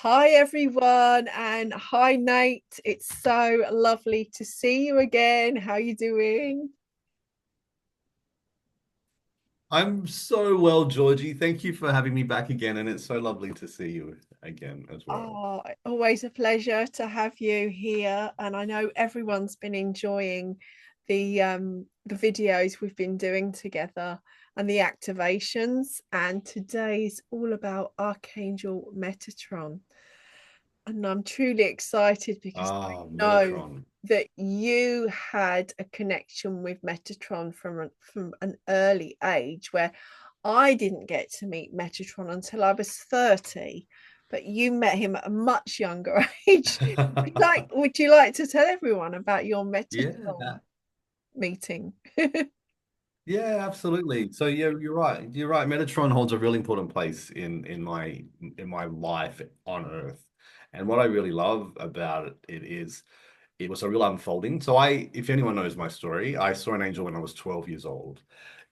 Hi everyone, and hi Nate. It's so lovely to see you again. How you doing? I'm so well, Georgie. Thank you for having me back again, and it's so lovely to see you again as well. Oh, always a pleasure to have you here. And I know everyone's been enjoying the videos we've been doing together and the activations. And today's all about Archangel Metatron. And I'm truly excited because I Ah, know Metatron. that you had a connection with Metatron from an early age where I didn't get to meet Metatron until I was 30, but you met him at a much younger age. Would you like to tell everyone about your Yeah, Metatron meeting? yeah, absolutely. So yeah, you're right. You're right. Metatron holds a really important place in my life on Earth. And what I really love about it is it was a real unfolding. So if anyone knows my story, I saw an angel when I was 12 years old.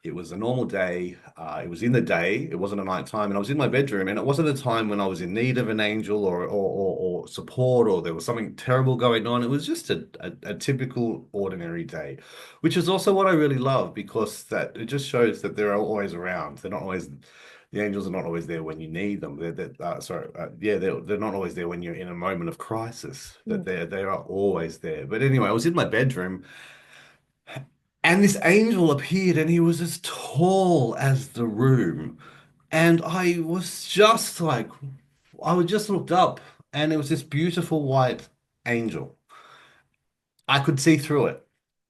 It was a normal day. It was in the day. It wasn't a night time, and I was in my bedroom. And it wasn't a time when I was in need of an angel or support, or there was something terrible going on. It was just a typical ordinary day, which is also what I really love because that it just shows that they're always around. They're not always the angels are not always there when you need them. They're not always there when you're in a moment of crisis. That Mm, they are always there. But anyway, I was in my bedroom and this angel appeared and he was as tall as the room. And I was just like, I was just looked up and it was this beautiful white angel. I could see through it.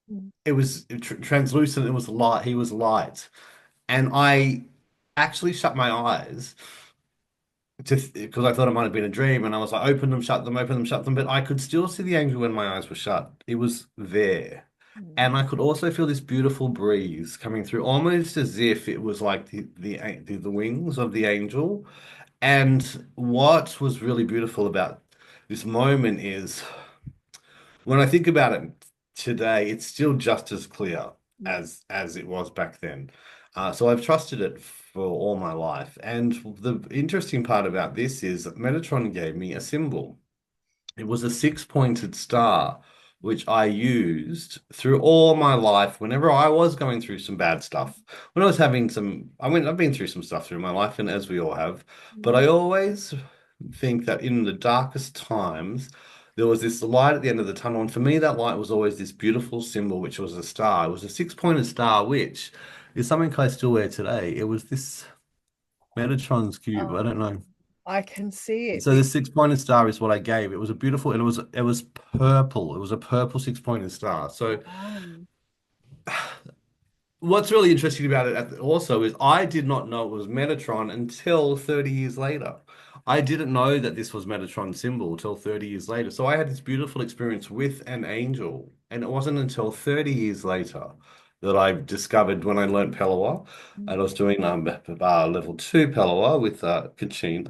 mm, It was translucent. It was light. He was light. And I actually shut my eyes because I thought it might have been a dream. And I was like, open them, shut them. But I could still see the angel when my eyes were shut. It was there. mm. And I could also feel this beautiful breeze coming through, almost as if it was like the wings of the angel. And what was really beautiful about this moment is when I think about it today, it's still just as clear Yeah. as it was back then. So I've trusted it for all my life. And the interesting part about this is that Metatron gave me a symbol. It was a six-pointed star, which I used through all my life whenever I was going through some bad stuff. When I was having I've been through some stuff through my life, and as we all have, but Mm. I always think that in the darkest times, there was this light at the end of the tunnel. And for me, that light was always this beautiful symbol, which was a star. It was a six-pointed star, which is something I still wear today. It was this Metatron's cube. I Oh, don't know. I can see it. So the six-pointed star is what I gave. It was a beautiful, and it was purple. It was a purple six-pointed star. So Wow. what's really interesting about it also is I did not know it was Metatron until 30 years later. I didn't know that this was Metatron's symbol until 30 years later. So I had this beautiful experience with an angel, and it wasn't until 30 years later that I discovered when I learned Palawa, and I was doing level two Palawa with Kachin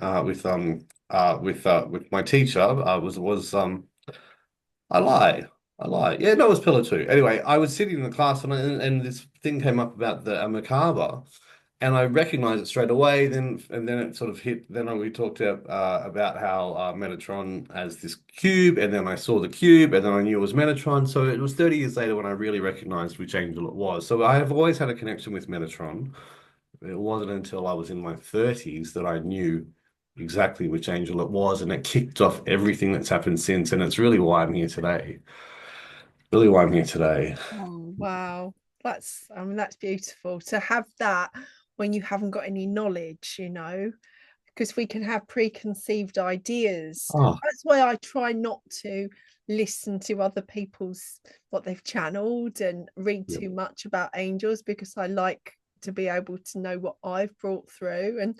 with my teacher was I lie. I lie. Yeah, no, it was Pillar Two. Anyway, I was sitting in the class and this thing came up about the macabre, and I recognized it straight away. Then it sort of hit. Then we talked about how Metatron has this cube, and then I saw the cube, and then I knew it was Metatron. So it was 30 years later when I really recognized which angel it was. So I have always had a connection with Metatron. It wasn't until I was in my 30s that I knew exactly which angel it was, and it kicked off everything that's happened since. And it's really why I'm here today. Really why I'm here today. Oh, wow. That's beautiful to have that when you haven't got any knowledge, because we can have preconceived ideas. Oh, That's why I try not to listen to other people's what they've channeled and read yeah. too much about angels because I like to be able to know what I've brought through. And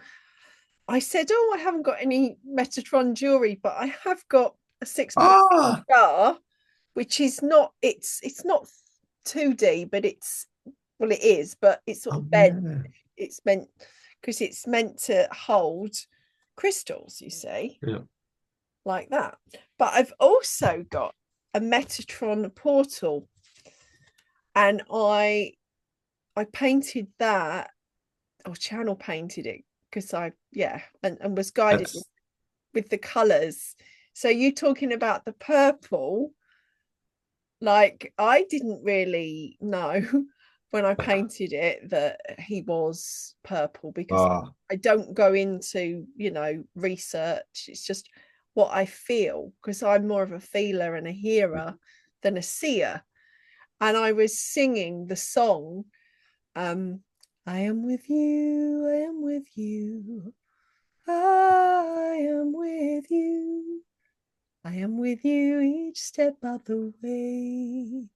I said, "Oh, I haven't got any Metatron jewelry, but I have got a 6 point Ah, star, which is not it's not 2D, but it is, but it's sort oh of bent. yeah. It's meant because it's meant to hold crystals, you see, Yeah. like that. But I've also got a Metatron portal, and I painted that or channel painted it because I yeah and was guided That's with the colors. So you talking about the purple, like I didn't really know when I painted it that he was purple because Ah, I don't go into, research. It's just what I feel because I'm more of a feeler and a hearer than a seer. And I was singing the song, um, I am with you, I am with you, I am with you. I am with you each step of the way.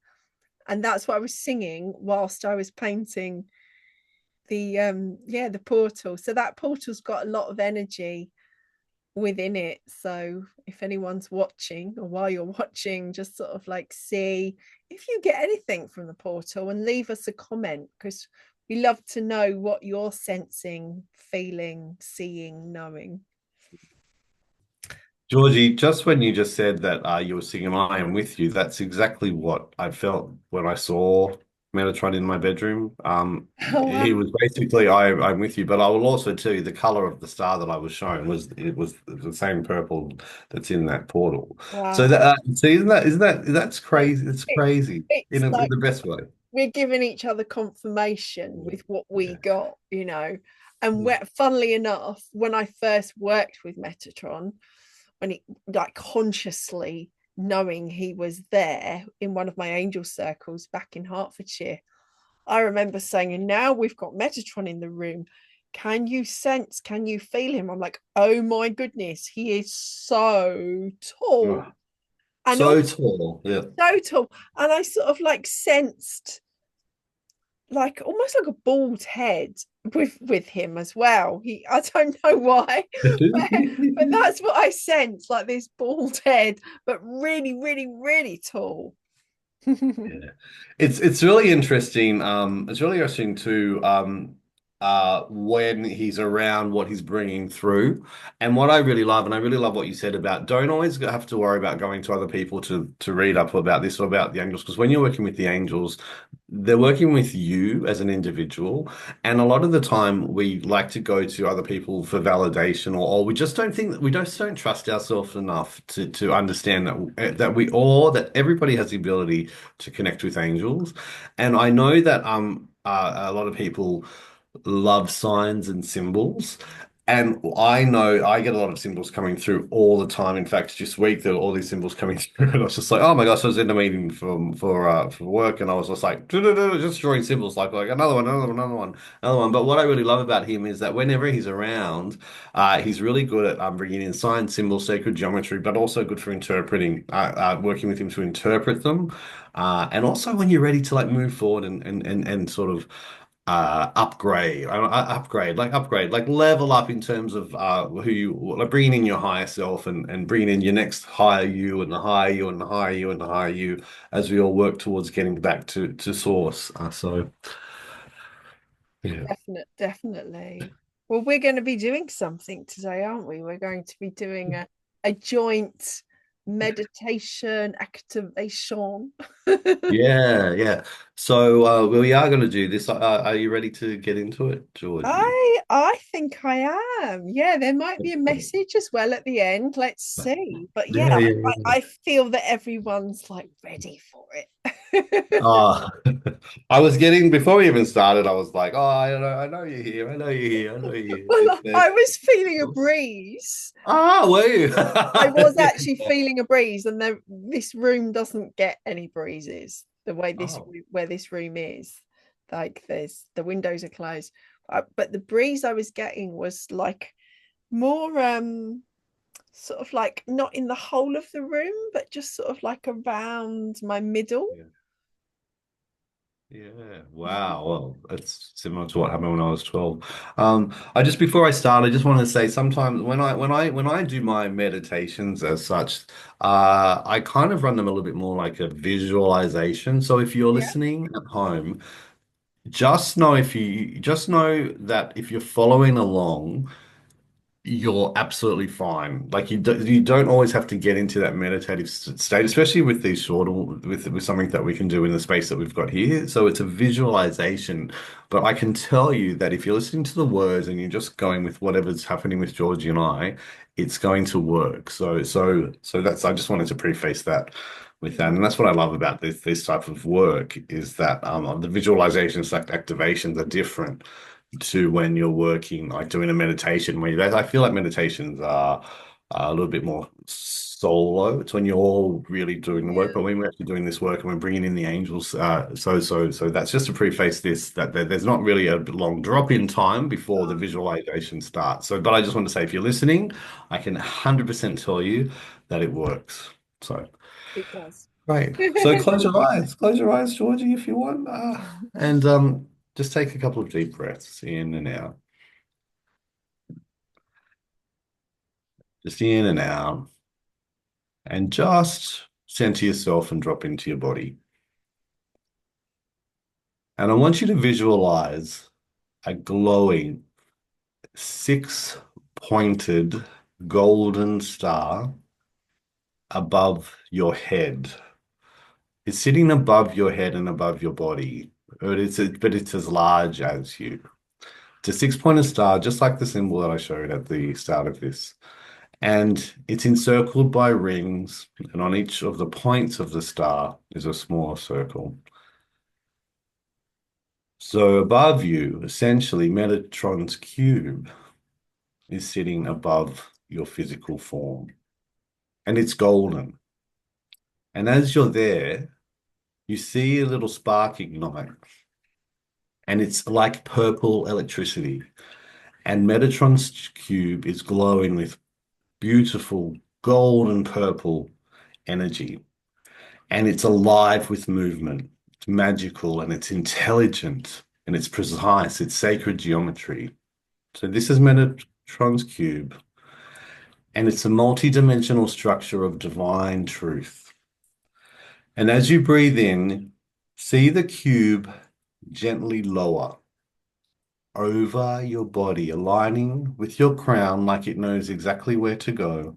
And that's what I was singing whilst I was painting the portal. So that portal's got a lot of energy within it. So if anyone's watching or while you're watching, just sort of like see if you get anything from the portal and leave us a comment because we love to know what you're sensing, feeling, seeing, knowing. Georgie, just when you just said that you were singing I Am With You, that's exactly what I felt when I saw Metatron in my bedroom. Oh He wow. was basically I'm with you, but I will also tell you the color of the star that I was shown was the same purple that's in that portal. So Wow. that see, that's crazy. It's It, crazy it's in like the best way. we're giving each other confirmation with what we Yeah. got, And funnily enough, when I first worked with Metatron, when he like consciously knowing he was there in one of my angel circles back in Hertfordshire, I remember saying, and now we've got Metatron in the room. Can you sense, can you feel him? I'm like, oh my goodness, he is so tall Oh, and so also tall. Yeah. so tall. And I sort of like sensed like almost like a bald head with him as well. I don't know why, but that's what I sense, like this bald head, but really, really, really tall. Yeah. It's really interesting. It's really interesting to when he's around what he's bringing through. And what I really love, and I really love what you said about don't always have to worry about going to other people to read up about this or about the angels, because when you're working with the angels, they're working with you as an individual. And a lot of the time we like to go to other people for validation, or we just don't think that we just don't trust ourselves enough to understand that everybody has the ability to connect with angels. And I know that a lot of people love signs and symbols. And I know I get a lot of symbols coming through all the time. In fact, this week there were all these symbols coming through, and I was just like, "Oh my gosh!" I was in a meeting for work, and I was just like, just drawing symbols, like another one, another one, another one, another one. But what I really love about him is that whenever he's around, he's really good at bringing in signs, symbols, sacred geometry, but also good for interpreting, working with him to interpret them. And also when you're ready to like move forward and sort of upgrade, like level up in terms of who you like bringing in your higher self and bringing in your next higher you and the higher you and the higher you and the higher you as we all work towards getting back to source. So yeah. Definitely. Well, we're going to be doing something today, aren't we? We're going to be doing a joint meditation activation. Yeah. So we are going to do this. Are you ready to get into it, Georgie? I think I am. Yeah, there might be a message as well at the end. Let's see. But yeah, Yeah, yeah, yeah. I feel that everyone's like ready for it. Ah, I was getting before we even started. I was like, "Oh, I know you're here. I know you're here. I know you're here." Well, I was feeling a breeze. Were you? I was actually feeling a breeze, and this room doesn't get any breezes the way Oh, where this room is. Like there's the windows are closed, but the breeze I was getting was like more sort of like not in the whole of the room, but just sort of like around my middle. yeah. Yeah. Wow. Well, that's similar to what happened when I was 12. I just before I start, I just want to say sometimes when I do my meditations as such, I kind of run them a little bit more like a visualization. So if you're Yeah. listening at home, just know that if you're following along. you're absolutely fine. Like you don't always have to get into that meditative state, especially with these shorter with something that we can do in the space that we've got here. So it's a visualization, but I can tell you that if you're listening to the words and you're just going with whatever's happening with Georgie and I, it's going to work. So that's I just wanted to preface that with that, and Mm. that's what I love about this type of work is that the visualizations, like activations, are different to when you're working, like doing a meditation, where I feel like meditations are a little bit more solo. It's when you're all really doing the work, Yeah. but when we're actually doing this work and we're bringing in the angels, so that's just to preface this that there's not really a long drop in time before the visualization starts. So, but I just want to say, if you're listening, I can 100% tell you that it works. So. It does. Right. So close your eyes, Georgie, if you want, and just take a couple of deep breaths in and out, just in and out, and just center yourself and drop into your body. And I want you to visualize a glowing six-pointed golden star above your head. It's sitting above your head and above your body, but it's as large as you. It's a six-pointed star, just like the symbol that I showed at the start of this. And it's encircled by rings, and on each of the points of the star is a small circle. So above you, essentially, Metatron's cube is sitting above your physical form, and it's golden. And as you're there, you see a little spark ignite, and it's like purple electricity. And Metatron's cube is glowing with beautiful golden purple energy. And it's alive with movement. It's magical and it's intelligent and it's precise. It's sacred geometry. So this is Metatron's cube, and it's a multi-dimensional structure of divine truth. And as you breathe in, see the cube gently lower over your body, aligning with your crown like it knows exactly where to go.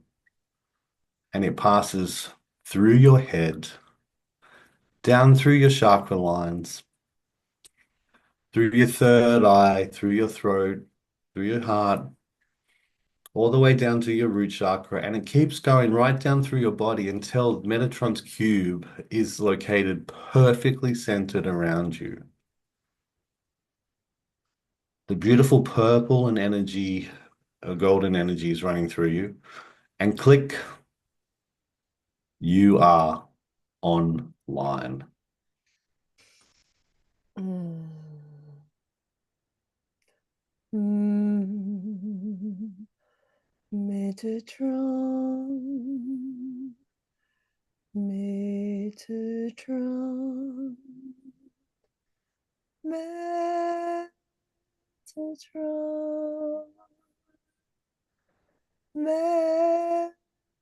And it passes through your head, down through your chakra lines, through your third eye, through your throat, through your heart, all the way down to your root chakra. And it keeps going right down through your body until Metatron's cube is located perfectly centered around you. The beautiful purple and energy, golden energy is running through you. And click, you are online. Mm. Mm. Metatron, Metatron, Metatron,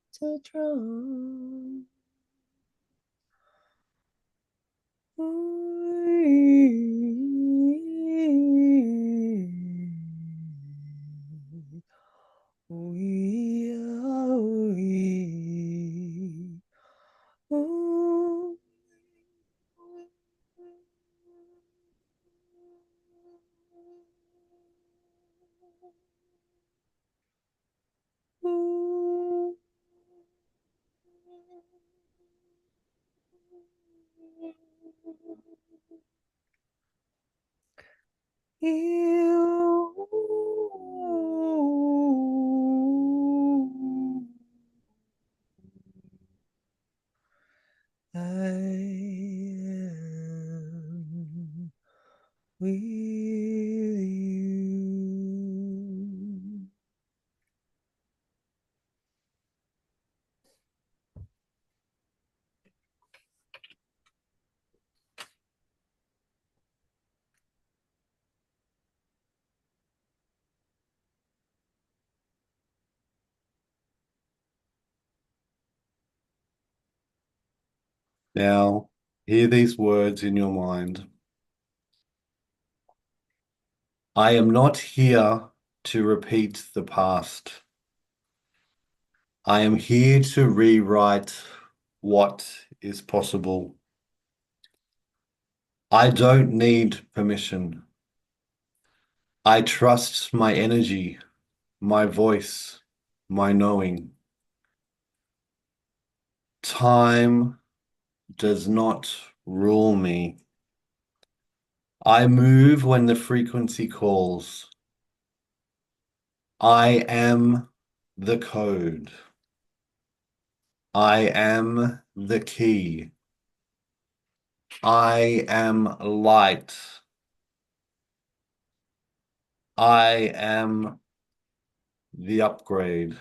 Metatron. We are we. Ooh. Ooh. You. I am with you. Now, hear these words in your mind. I am not here to repeat the past. I am here to rewrite what is possible. I don't need permission. I trust my energy, my voice, my knowing. Time does not rule me. I move when the frequency calls. I am the code. I am the key. I am light. I am the upgrade.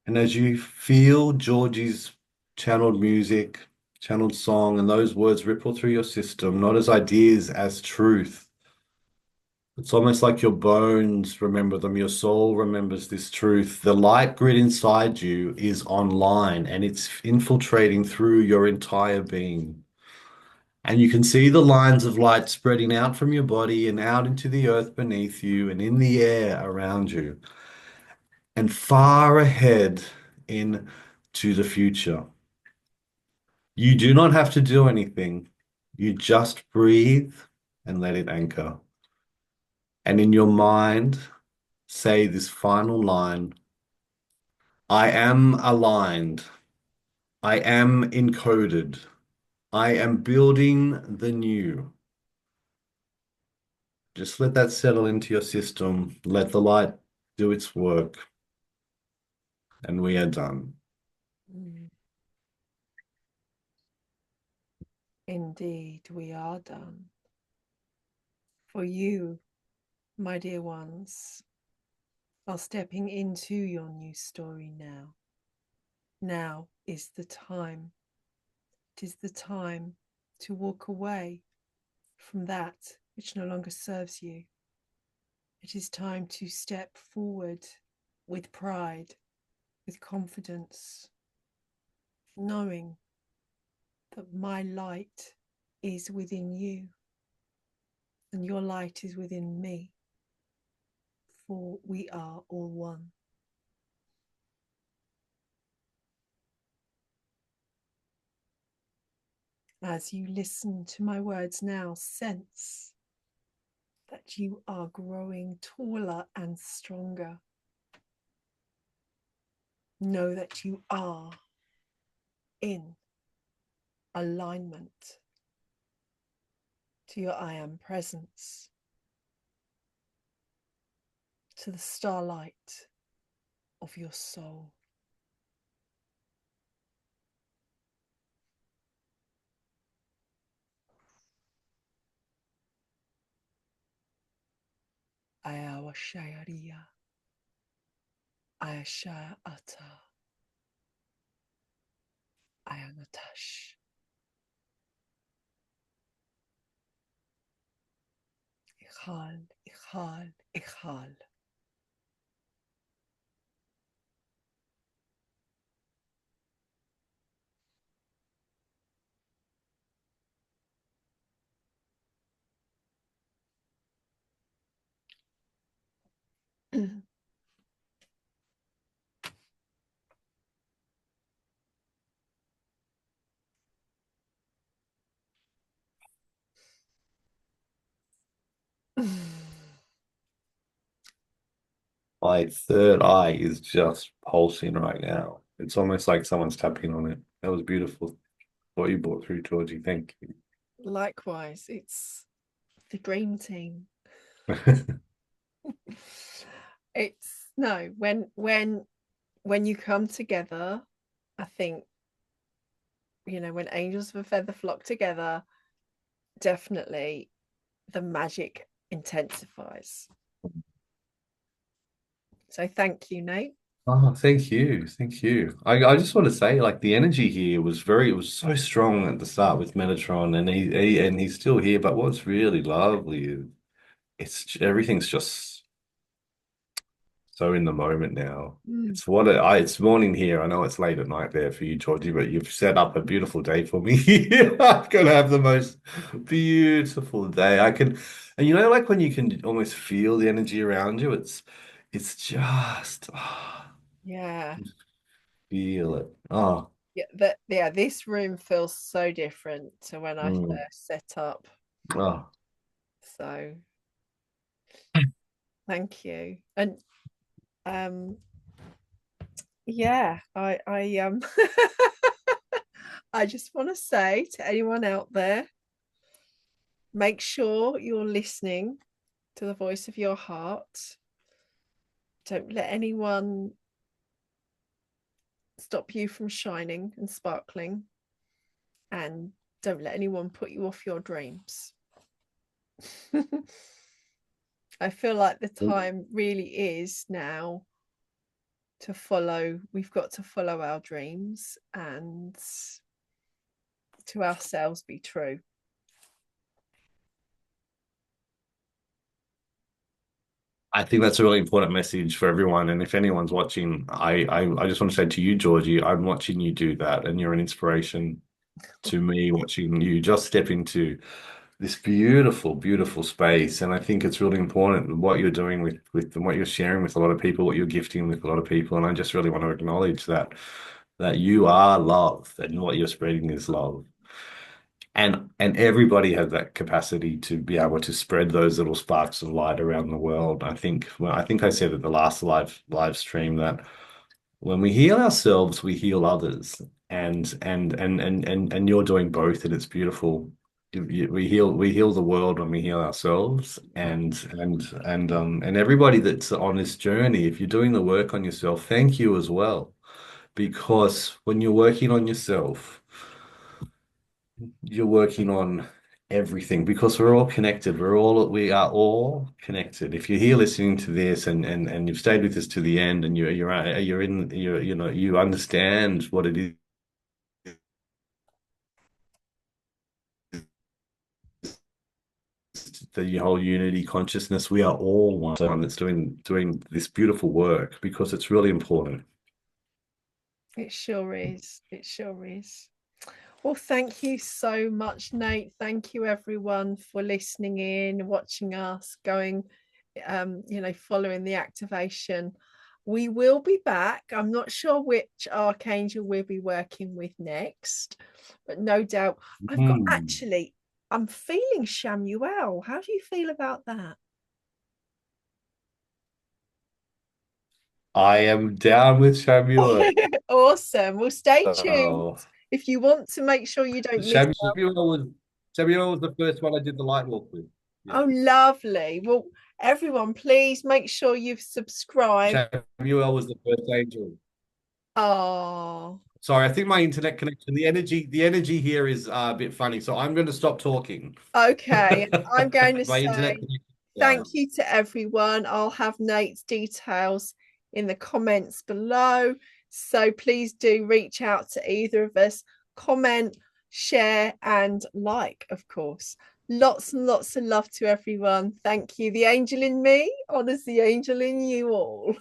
And as you feel Georgie's channeled music, channeled song, and those words ripple through your system, not as ideas, as truth. It's almost like your bones remember them, your soul remembers this truth. The light grid inside you is online and it's infiltrating through your entire being. And you can see the lines of light spreading out from your body and out into the earth beneath you and in the air around you and far ahead into the future. You do not have to do anything. You just breathe and let it anchor. And in your mind, say this final line: I am aligned. I am encoded. I am building the new. Just let that settle into your system. Let the light do its work. And we are done. Mm. Indeed, we are done. For you, my dear ones, are stepping into your new story now. Now is the time. It is the time to walk away from that which no longer serves you. It is time to step forward with pride, with confidence, knowing that my light is within you and your light is within me, for we are all one. As you listen to my words now, sense that you are growing taller and stronger. Know that you are in alignment to your I am presence, to the starlight of your soul. Ayawa Shayaria, Ayasha Ata, Ayanatash. Ikhal, Ikhal, Ikhal. My third eye is just pulsing right now. It's almost like someone's tapping on it. That was beautiful. What you brought through, Georgie. Thank you. Likewise, it's the dream team. It's no, when you come together, I think, when angels of a feather flock together, definitely the magic intensifies. So thank you, Nate. Oh, thank you. Thank you. I just want to say, like, the energy here it was so strong at the start with Metatron, and he's still here. But what's really lovely is everything's just so in the moment now. Mm. It's morning here. I know it's late at night there for you, Georgie, but you've set up a beautiful day for me. I'm gonna have the most beautiful day. And like when you can almost feel the energy around you, it's just Yeah. feel it. Oh, Yeah, this room feels so different to when I mm, first set up. oh. So thank you. And um yeah, I I just want to say to anyone out there, make sure you're listening to the voice of your heart. Don't let anyone stop you from shining and sparkling, and don't let anyone put you off your dreams. I feel like the time really is now to follow. We've got to follow our dreams and to ourselves be true. I think that's a really important message for everyone. And if anyone's watching, I just want to say to you, Georgie, I'm watching you do that, and you're an inspiration to me watching you just step into this beautiful, beautiful space. And I think it's really important what you're doing with and what you're sharing with a lot of people, what you're gifting with a lot of people. And I just really want to acknowledge that you are love and what you're spreading is love. And everybody has that capacity to be able to spread those little sparks of light around the world. I think I said at the last live stream that when we heal ourselves, we heal others. And you're doing both, and it's beautiful. We heal the world when we heal ourselves, and everybody that's on this journey, if you're doing the work on yourself, thank you as well, because when you're working on yourself, you're working on everything, because we're all connected. We are all connected. If you're here listening to this and you've stayed with us to the end, and you understand what it is, the whole unity consciousness, we are all one that's doing this beautiful work, because it's really important. It sure is. It sure is. Well, thank you so much, Nate. Thank you, everyone, for listening in, watching us, going, following the activation. We will be back. I'm not sure which archangel we'll be working with next, but no doubt Hmm. I'm feeling Shamuel. How do you feel about that? I am down with Samuel. Awesome. Well, stay tuned. Oh, If you want to make sure you don't miss out. Samuel was the first one I did the light walk with. Yeah. Oh, lovely. Well, everyone, please make sure you've subscribed. Samuel was the first angel. Oh, Sorry, I think my internet connection, the energy here is a bit funny, so I'm going to stop talking. okay. And I'm going to My internet say connection. thank you to everyone. I'll have Nate's details in the comments below. So please do reach out to either of us, comment, share, and like, of course. Lots and lots of love to everyone. Thank you. The angel in me honors the angel in you all.